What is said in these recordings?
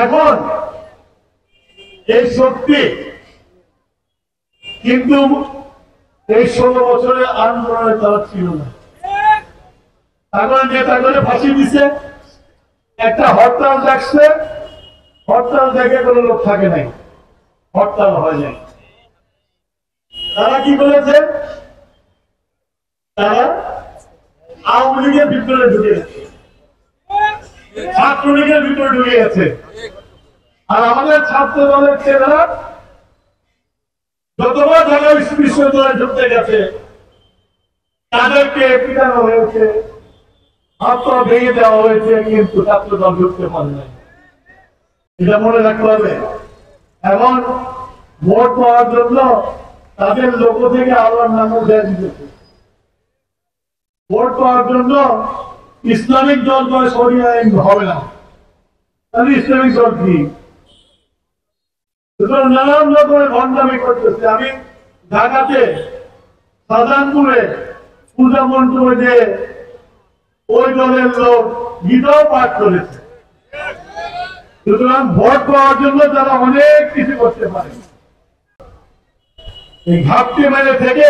এখন এই শক্তি কিন্তু এই 16 বছরের আন্দোলনে তারা ছিল না। এখন নেতাগুলো ফাঁসি দিছে, একটা হরতাল ডাকছে, হরতাল দেখে কোনো লোক থাকে নাই, হরতাল হয় নাই। তারা কি করেছে? তারা আওয়ামী লীগের ভিতরে ঢুকে গেছে, ছাত্রলীগের ভিতরে ঢুকে গেছে। আর আমাদের ছাত্র দলের ছেলেরা যতবার ঢাকা বিশ্ববিদ্যালয়ে ঢুকতে গেছে তাদেরকে পিটানো হয়েছে, হাত পা ভেঙে দেওয়া হয়েছে, কিন্তু ছাত্র দল ঢুকতে পারে নাই। এটা মনে রাখতে হবে। এখন ভোট পাওয়ার জন্য তাদের লোক থেকে আল্লাহর নামও দেয়া দিতেছে। ভোট পাওয়ার জন্য ইসলামিক দল করে সরিয়ে আইন হবে না। তাহলে ইসলামিক দল কি? নানান রকমের ভণ্ডামি করতেছে। আমি ঢাকাতে শাহজাহানপুরে পূজা মন্ত্রে যে ওই দলের লোক গীতাও পাঠ করেছে। সুতরাং ভোট পাওয়ার জন্য তারা অনেক কিছু করতে পারে। এই ঘাপটি মেরে থেকে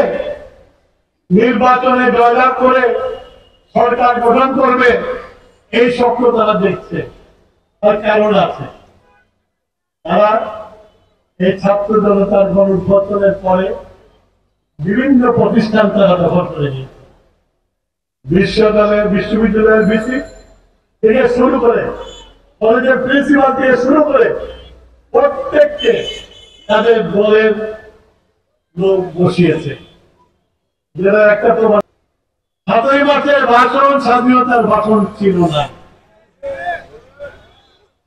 নির্বাচনে জয়লাভ করে সরকার গঠন করবে, এই স্বপ্ন তারা দেখছে। তার কারণ আছে, তারা এই ছাত্র জনতার গণঅভ্যুত্থানের পরে বিভিন্ন প্রতিষ্ঠান তারা দখল করে নিয়েছে। বিশ্ববিদ্যালয়ের ভিসি থেকে শুরু করে কলেজের প্রিন্সিপাল থেকে শুরু করে প্রত্যেককে তাদের দলের লোক বসিয়েছে। যেটা একটা প্রমাণ। 7ই মার্চের ভাষণ স্বাধীনতার ভাষণ ছিল না।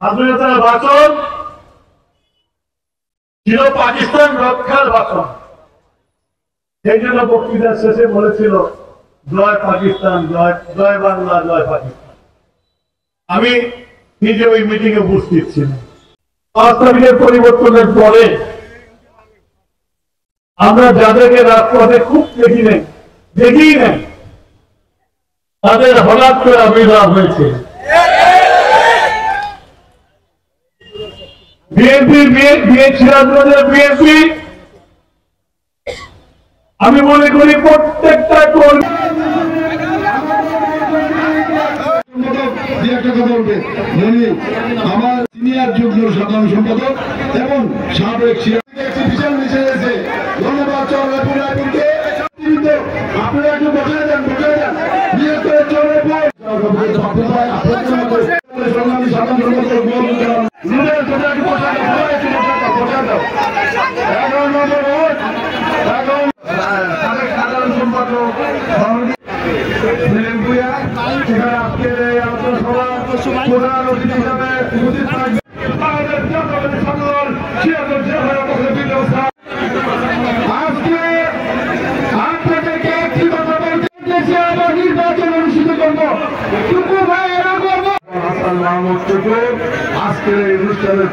স্বাধীনতার ভাষণ ছিল পাকিস্তান রক্ষার ভাষণ। সেই জন্য বক্তৃতার শেষে বলেছিল, জয় পাকিস্তান, জয় বাংলা, জয় পাকিস্তান। আমি নিজে ওই মিটিং এ উপস্থিত ছিলাম। 5 তারিখের পরিবর্তনের পরে আমরা যাদেরকে রাজপথে খুব দেখি নাই, তাদের হঠাৎ করে আবির্ভাব হয়েছে। বিএনপি আমি মনে করি প্রত্যেকটা কর্মী আমার সিনিয়র যুগ্ম সাধারণ সম্পাদক এবং সাবেক ধন্যবাদ। আপনারা একটু বসে যান, সংগ্রামী সাধারণ সম্পাদক আজকের এই আলোচনা সভা প্রধান অতিথি হিসাবে উপস্থিত থাকবেন নির্বাচন অনুষ্ঠিত করবো আজকের এই অনুষ্ঠানের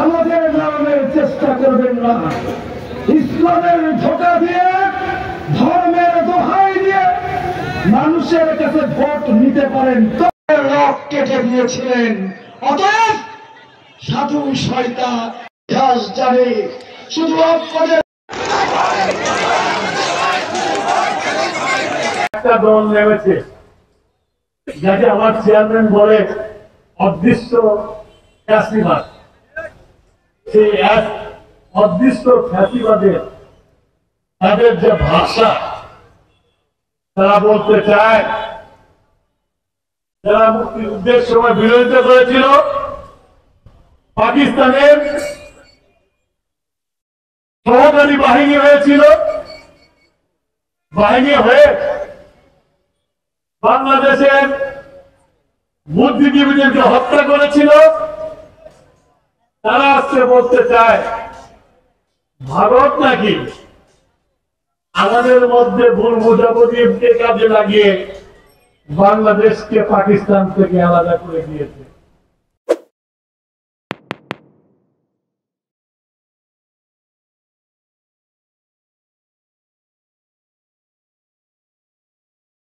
আমাদের নামের চেষ্টা করবেন না। ইসলামের ধোঁকা দিয়ে, ধর্মের দোহাই দিয়ে মানুষের কাছে ভোট নিতে পারেন। রক কেটে দিয়েছিলেন। অতএব সাধু শয়তান ইতিহাস জানে, শুধু একটা দল নেমেছে যাকে আমার চেয়ারম্যান বলে অদৃশ্য ফ্যাসিবাদ। সেই এক অদৃশ্য ফ্যাসিবাদের তাদের যে ভাষা, তারা বলতে চায়, যারা মুক্তিযুদ্ধের সময় বিরোধিতা করেছিল, পাকিস্তানের সহকারী বাহিনী হয়েছিল, বাহিনী হয়ে বাংলাদেশের বুদ্ধিজীবীদেরকে হত্যা করেছিল, তারা আজকে বলতে চায় ভারত নাকি আমাদের মধ্যে ভুল বোঝাবুঝিকে কাজে লাগিয়ে বাংলাদেশকে পাকিস্তান থেকে আলাদা করে দিয়েছে।